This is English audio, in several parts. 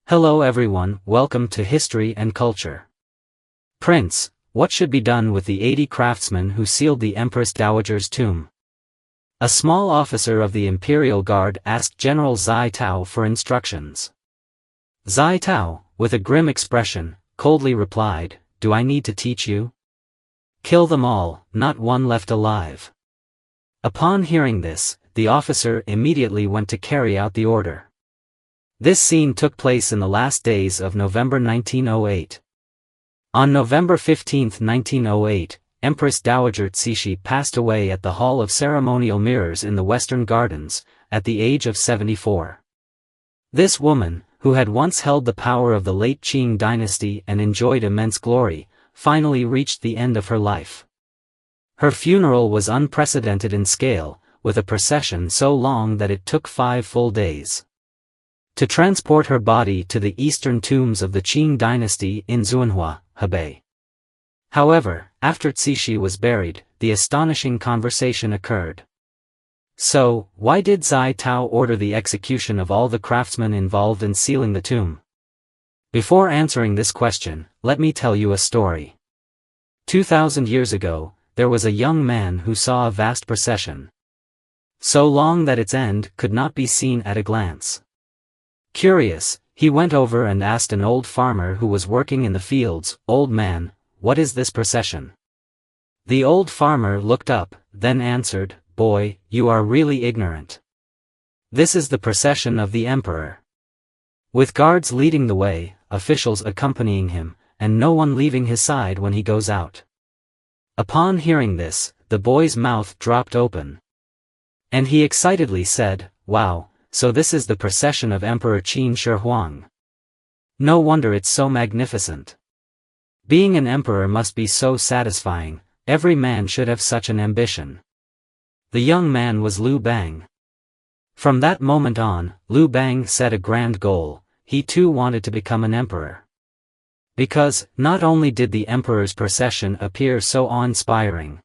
Hello everyone, welcome to History and Culture. Prince, what should be done with the 80 craftsmen who sealed the Empress Dowager's tomb? A small officer of the Imperial Guard asked General Zhai Tao for instructions. Zhai Tao, with a grim expression, coldly replied, "Do I need to teach you? Kill them all, not one left alive." Upon hearing this, the officer immediately went to carry out the order. This scene took place in the last days of November 1908. On November 15, 1908, Empress Dowager Cixi passed away at the Hall of Ceremonial Mirrors in the Western Gardens, at the age of 74. This woman, who had once held the power of the late Qing dynasty and enjoyed immense glory, finally reached the end of her life. Her funeral was unprecedented in scale, with a procession so long that it took 5 full days. To transport her body to the eastern tombs of the Qing dynasty in Zhuanhua, Hebei. However, after Cixi was buried, the astonishing conversation occurred. So, why did Zhai Tao order the execution of all the craftsmen involved in sealing the tomb? Before answering this question, let me tell you a story. 2,000 years ago, there was a young man who saw a vast procession. So long that its end could not be seen at a glance. Curious, he went over and asked an old farmer who was working in the fields, "Old man, what is this procession?" The old farmer looked up, then answered, "Boy, you are really ignorant. This is the procession of the emperor. With guards leading the way, officials accompanying him, and no one leaving his side when he goes out." Upon hearing this, the boy's mouth dropped open. And he excitedly said, "Wow, so this is the procession of Emperor Qin Shi Huang. No wonder it's so magnificent. Being an emperor must be so satisfying, every man should have such an ambition." The young man was Liu Bang. From that moment on, Liu Bang set a grand goal: he too wanted to become an emperor. Because, not only did the emperor's procession appear so awe-inspiring,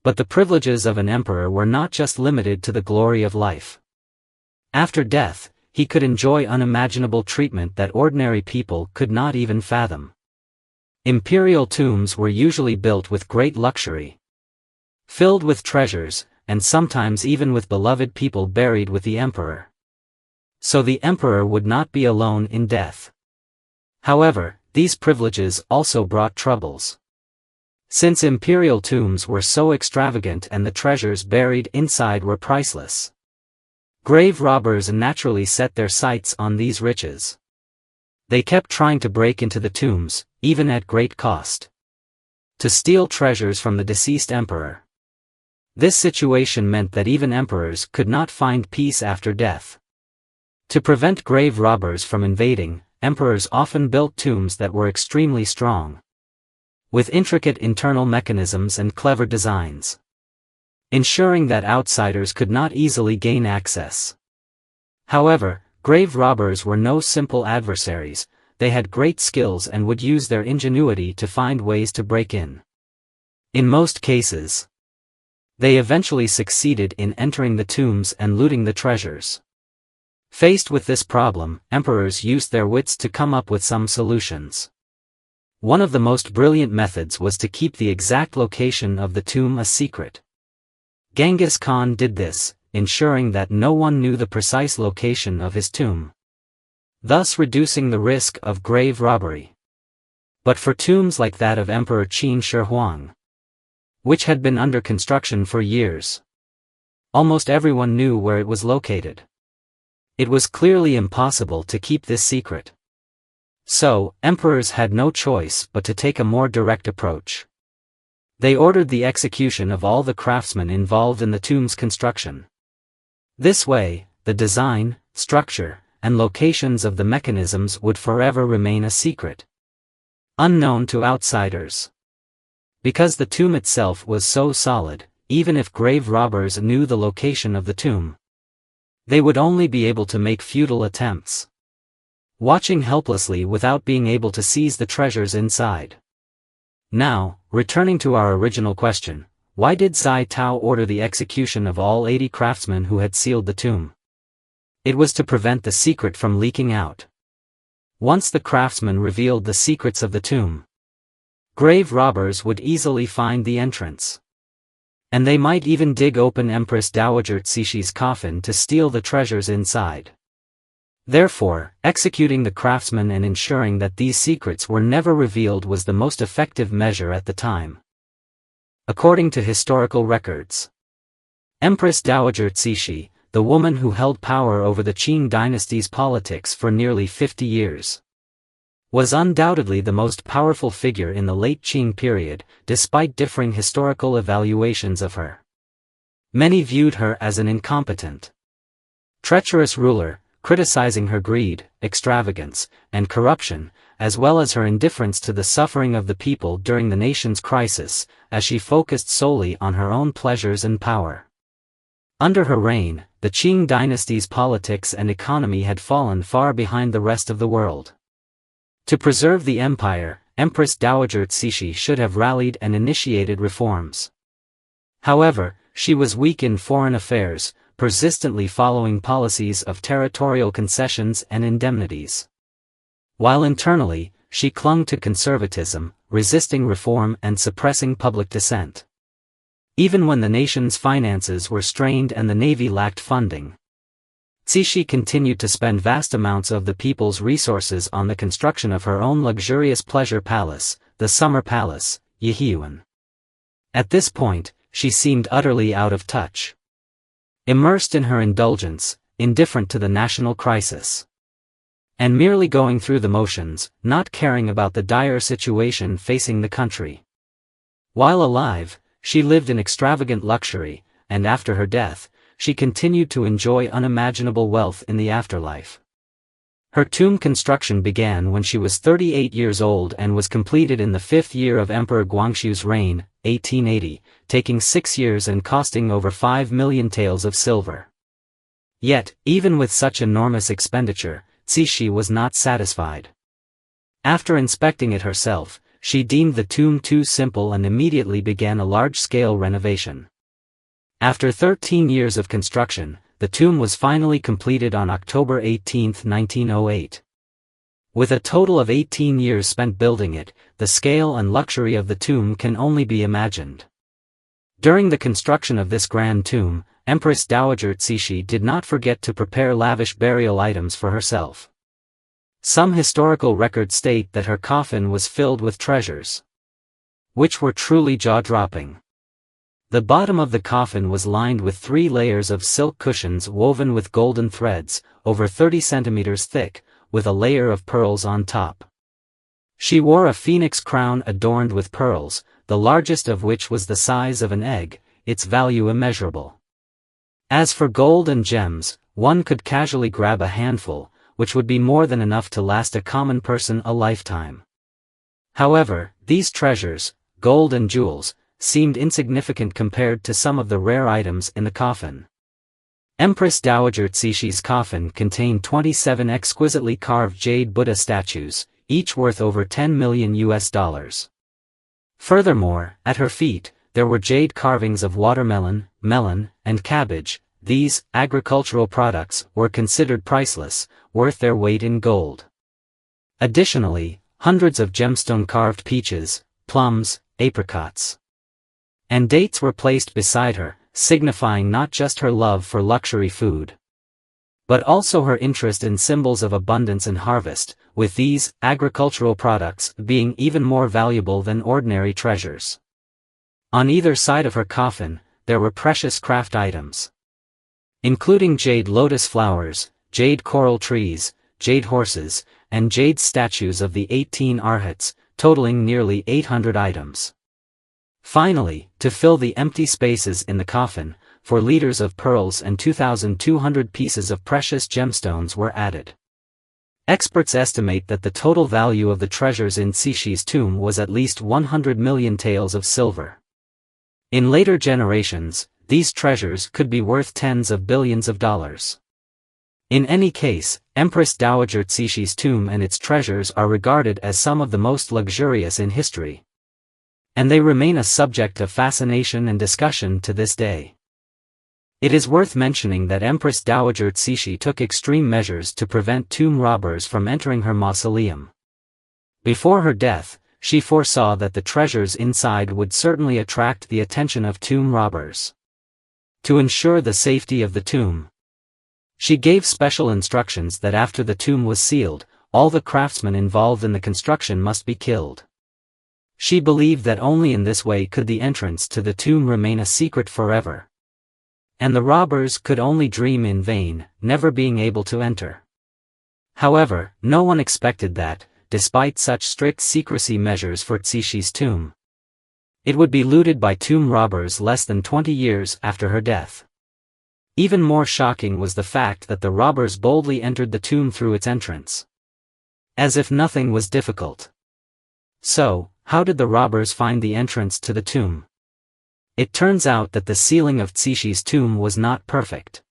but the privileges of an emperor were not just limited to the glory of life. After death, he could enjoy unimaginable treatment that ordinary people could not even fathom. Imperial tombs were usually built with great luxury, filled with treasures, and sometimes even with beloved people buried with the emperor. So the emperor would not be alone in death. However, these privileges also brought troubles. Since imperial tombs were so extravagant and the treasures buried inside were priceless, grave robbers naturally set their sights on these riches. They kept trying to break into the tombs, even at great cost, to steal treasures from the deceased emperor. This situation meant that even emperors could not find peace after death. To prevent grave robbers from invading, emperors often built tombs that were extremely strong, with intricate internal mechanisms and clever designs, ensuring that outsiders could not easily gain access. However, grave robbers were no simple adversaries. They had great skills and would use their ingenuity to find ways to break in. In most cases, they eventually succeeded in entering the tombs and looting the treasures. Faced with this problem, emperors used their wits to come up with some solutions. One of the most brilliant methods was to keep the exact location of the tomb a secret. Genghis Khan did this, ensuring that no one knew the precise location of his tomb, thus reducing the risk of grave robbery. But for tombs like that of Emperor Qin Shi Huang, which had been under construction for years, almost everyone knew where it was located. It was clearly impossible to keep this secret. So, emperors had no choice but to take a more direct approach. They ordered the execution of all the craftsmen involved in the tomb's construction. This way, the design, structure, and locations of the mechanisms would forever remain a secret, unknown to outsiders. Because the tomb itself was so solid, even if grave robbers knew the location of the tomb, they would only be able to make futile attempts, watching helplessly without being able to seize the treasures inside. Now, returning to our original question, why did Zhai Tao order the execution of all 80 craftsmen who had sealed the tomb? It was to prevent the secret from leaking out. Once the craftsman revealed the secrets of the tomb, grave robbers would easily find the entrance. And they might even dig open Empress Dowager Cixisi's coffin to steal the treasures inside. Therefore, executing the craftsman and ensuring that these secrets were never revealed was the most effective measure at the time. According to historical records, Empress Dowager Cixi, the woman who held power over the Qing dynasty's politics for nearly 50 years, was undoubtedly the most powerful figure in the late Qing period, despite differing historical evaluations of her. Many viewed her as an incompetent, treacherous ruler, criticizing her greed, extravagance, and corruption, as well as her indifference to the suffering of the people during the nation's crisis, as she focused solely on her own pleasures and power. Under her reign, the Qing dynasty's politics and economy had fallen far behind the rest of the world. To preserve the empire, Empress Dowager Cixi should have rallied and initiated reforms. However, she was weak in foreign affairs, persistently following policies of territorial concessions and indemnities. While internally, she clung to conservatism, resisting reform and suppressing public dissent. Even when the nation's finances were strained and the navy lacked funding, Cixi continued to spend vast amounts of the people's resources on the construction of her own luxurious pleasure palace, the Summer Palace, Yihuan. At this point, she seemed utterly out of touch. Immersed in her indulgence, indifferent to the national crisis, and merely going through the motions, not caring about the dire situation facing the country. While alive, she lived in extravagant luxury, and after her death, she continued to enjoy unimaginable wealth in the afterlife. Her tomb construction began when she was 38 years old and was completed in the 5th year of Emperor Guangxu's reign, 1880, taking 6 years and costing over 5 million taels of silver. Yet, even with such enormous expenditure, Cixi was not satisfied. After inspecting it herself, she deemed the tomb too simple and immediately began a large-scale renovation. After 13 years of construction, the tomb was finally completed on October 18, 1908. With a total of 18 years spent building it, the scale and luxury of the tomb can only be imagined. During the construction of this grand tomb, Empress Dowager Cixi did not forget to prepare lavish burial items for herself. Some historical records state that her coffin was filled with treasures, which were truly jaw-dropping. The bottom of the coffin was lined with 3 layers of silk cushions woven with golden threads, over 30 centimeters thick, with a layer of pearls on top. She wore a phoenix crown adorned with pearls, the largest of which was the size of an egg, its value immeasurable. As for gold and gems, one could casually grab a handful, which would be more than enough to last a common person a lifetime. However, these treasures, gold and jewels, seemed insignificant compared to some of the rare items in the coffin. Empress Dowager Cixisi's coffin contained 27 exquisitely carved jade Buddha statues, each worth over $10 million. Furthermore, at her feet, there were jade carvings of watermelon, melon, and cabbage. These agricultural products were considered priceless, worth their weight in gold. Additionally, hundreds of gemstone-carved peaches, plums, apricots, and dates were placed beside her, signifying not just her love for luxury food, but also her interest in symbols of abundance and harvest, with these agricultural products being even more valuable than ordinary treasures. On either side of her coffin, there were precious craft items, including jade lotus flowers, jade coral trees, jade horses, and jade statues of the 18 arhats, totaling nearly 800 items. Finally, to fill the empty spaces in the coffin, 4 liters of pearls and 2,200 pieces of precious gemstones were added. Experts estimate that the total value of the treasures in Cixisi's tomb was at least 100 million taels of silver. In later generations, these treasures could be worth tens of billions of dollars. In any case, Empress Dowager Cixisi's tomb and its treasures are regarded as some of the most luxurious in history, and they remain a subject of fascination and discussion to this day. It is worth mentioning that Empress Dowager Cixi took extreme measures to prevent tomb robbers from entering her mausoleum. Before her death, she foresaw that the treasures inside would certainly attract the attention of tomb robbers. To ensure the safety of the tomb, she gave special instructions that after the tomb was sealed, all the craftsmen involved in the construction must be killed. She believed that only in this way could the entrance to the tomb remain a secret forever. And the robbers could only dream in vain, never being able to enter. However, no one expected that, despite such strict secrecy measures for Cixis's tomb, it would be looted by tomb robbers less than 20 years after her death. Even more shocking was the fact that the robbers boldly entered the tomb through its entrance, as if nothing was difficult. So, how did the robbers find the entrance to the tomb? It turns out that the sealing of Cixis's tomb was not perfect.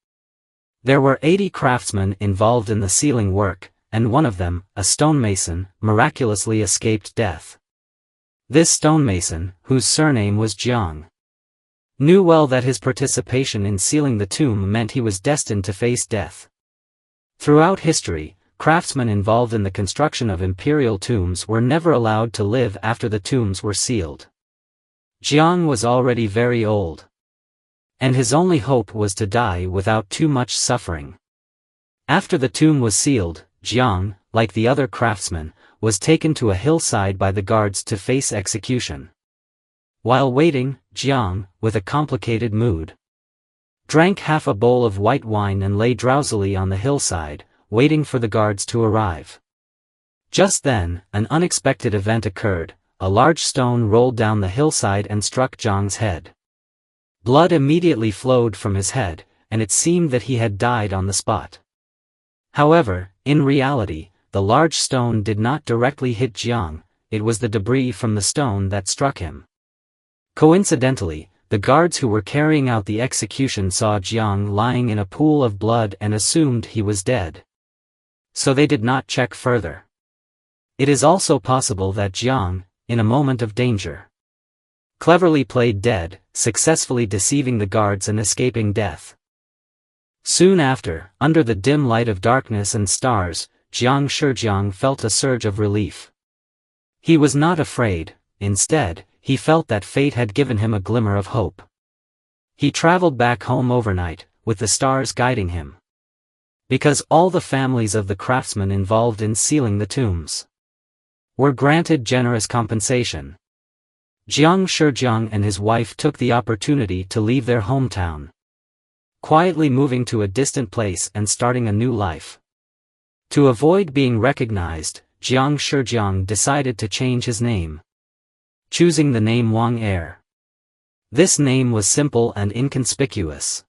There were 80 craftsmen involved in the sealing work, and one of them, a stonemason, miraculously escaped death. This stonemason, whose surname was Zheng, knew well that his participation in sealing the tomb meant he was destined to face death. Throughout history, craftsmen involved in the construction of imperial tombs were never allowed to live after the tombs were sealed. Zheng was already very old, and his only hope was to die without too much suffering. After the tomb was sealed, Zheng, like the other craftsmen, was taken to a hillside by the guards to face execution. While waiting, Zheng, with a complicated mood, drank half a bowl of white wine and lay drowsily on the hillside, waiting for the guards to arrive. Just then, an unexpected event occurred. A large stone rolled down the hillside and struck Zheng's head. Blood immediately flowed from his head, and it seemed that he had died on the spot. However, in reality, the large stone did not directly hit Zheng, it was the debris from the stone that struck him. Coincidentally, the guards who were carrying out the execution saw Zheng lying in a pool of blood and assumed he was dead. So they did not check further. It is also possible that Zheng, in a moment of danger, cleverly played dead, successfully deceiving the guards and escaping death. Soon after, under the dim light of darkness and stars, Zheng felt a surge of relief. He was not afraid, instead, he felt that fate had given him a glimmer of hope. He traveled back home overnight, with the stars guiding him. Because all the families of the craftsmen involved in sealing the tombs were granted generous compensation. Zheng and his wife took the opportunity to leave their hometown, quietly moving to a distant place and starting a new life. To avoid being recognized, Zheng decided to change his name, choosing the name Wang Er. This name was simple and inconspicuous,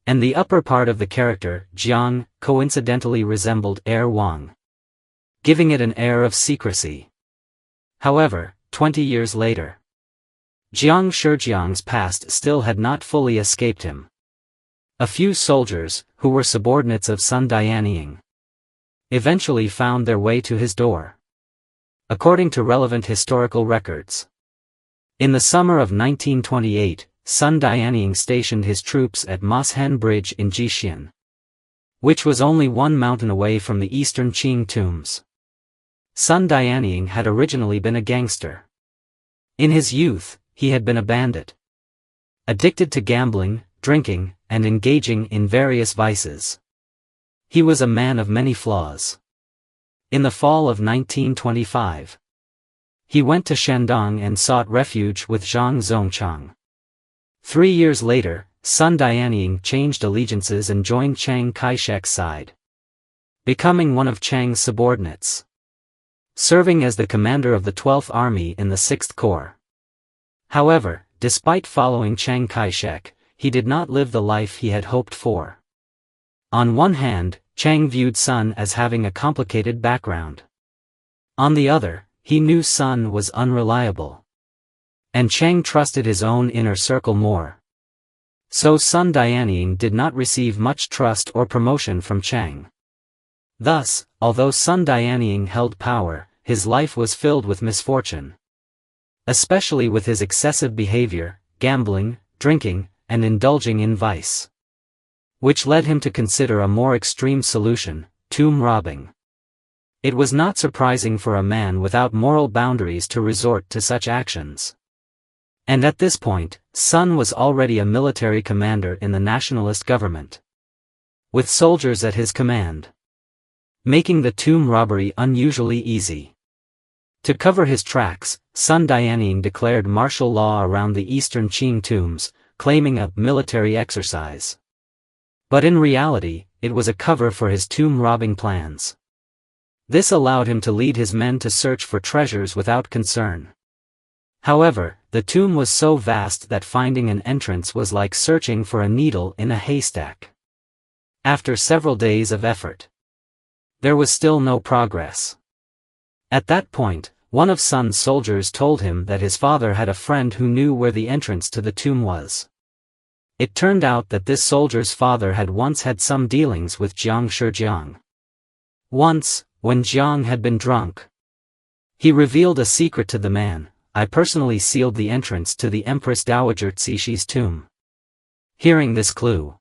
and the upper part of the character, Zheng, coincidentally resembled Er Wang, giving it an air of secrecy. However, 20 years later, Zheng's past still had not fully escaped him. A few soldiers, who were subordinates of Sun Dianying, eventually found their way to his door. According to relevant historical records, in the summer of 1928, Sun Dianying stationed his troops at Moshen Bridge in Zetian, which was only 1 mountain away from the eastern Qing tombs. Sun Dianying had originally been a gangster. In his youth, he had been a bandit, addicted to gambling, drinking, and engaging in various vices. He was a man of many flaws. In the fall of 1925, he went to Shandong and sought refuge with Zhang Zongchang. 3 years later, Sun Dianying changed allegiances and joined Chiang Kai-shek's side, becoming one of Chiang's subordinates, serving as the commander of the 12th Army in the 6th Corps. However, despite following Chiang Kai-shek, he did not live the life he had hoped for. On one hand, Chiang viewed Sun as having a complicated background. On the other, he knew Sun was unreliable, and Chiang trusted his own inner circle more. So Sun Dianying did not receive much trust or promotion from Chiang. Thus, although Sun Dianying held power, his life was filled with misfortune, especially with his excessive behavior, gambling, drinking, and indulging in vice. Which led him to consider a more extreme solution, tomb robbing. It was not surprising for a man without moral boundaries to resort to such actions. And at this point, Sun was already a military commander in the nationalist government, with soldiers at his command, making the tomb robbery unusually easy. To cover his tracks, Sun Dianying declared martial law around the eastern Qing tombs, claiming a military exercise. But in reality, it was a cover for his tomb robbing plans. This allowed him to lead his men to search for treasures without concern. However, the tomb was so vast that finding an entrance was like searching for a needle in a haystack. After several days of effort, there was still no progress. At that point, one of Sun's soldiers told him that his father had a friend who knew where the entrance to the tomb was. It turned out that this soldier's father had once had some dealings with Zheng He. Once, when Zheng had been drunk, he revealed a secret to the man: "I personally sealed the entrance to the Empress Dowager Cixis' tomb." Hearing this clue,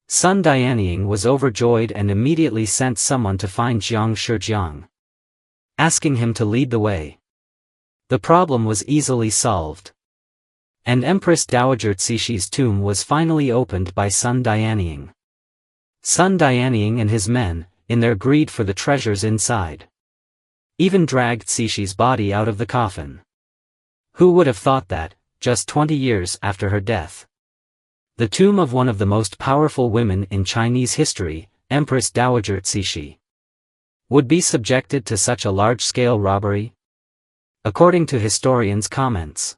Sun Dianying was overjoyed and immediately sent someone to find Zheng He, asking him to lead the way. The problem was easily solved, and Empress Dowager Cixis' tomb was finally opened by Sun Dianying. Sun Dianying and his men, in their greed for the treasures inside, even dragged Cixis' body out of the coffin. Who would have thought that, just 20 years after her death, the tomb of one of the most powerful women in Chinese history, Empress Dowager Cixi, would be subjected to such a large-scale robbery? According to historians' comments,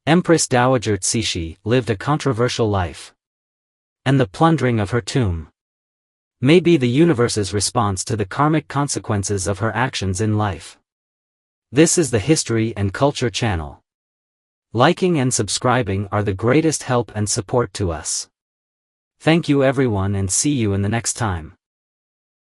Empress Dowager Cixi lived a controversial life, and the plundering of her tomb may be the universe's response to the karmic consequences of her actions in life. This is the History and Culture channel. Liking and subscribing are the greatest help and support to us. Thank you everyone, and see you in the next time.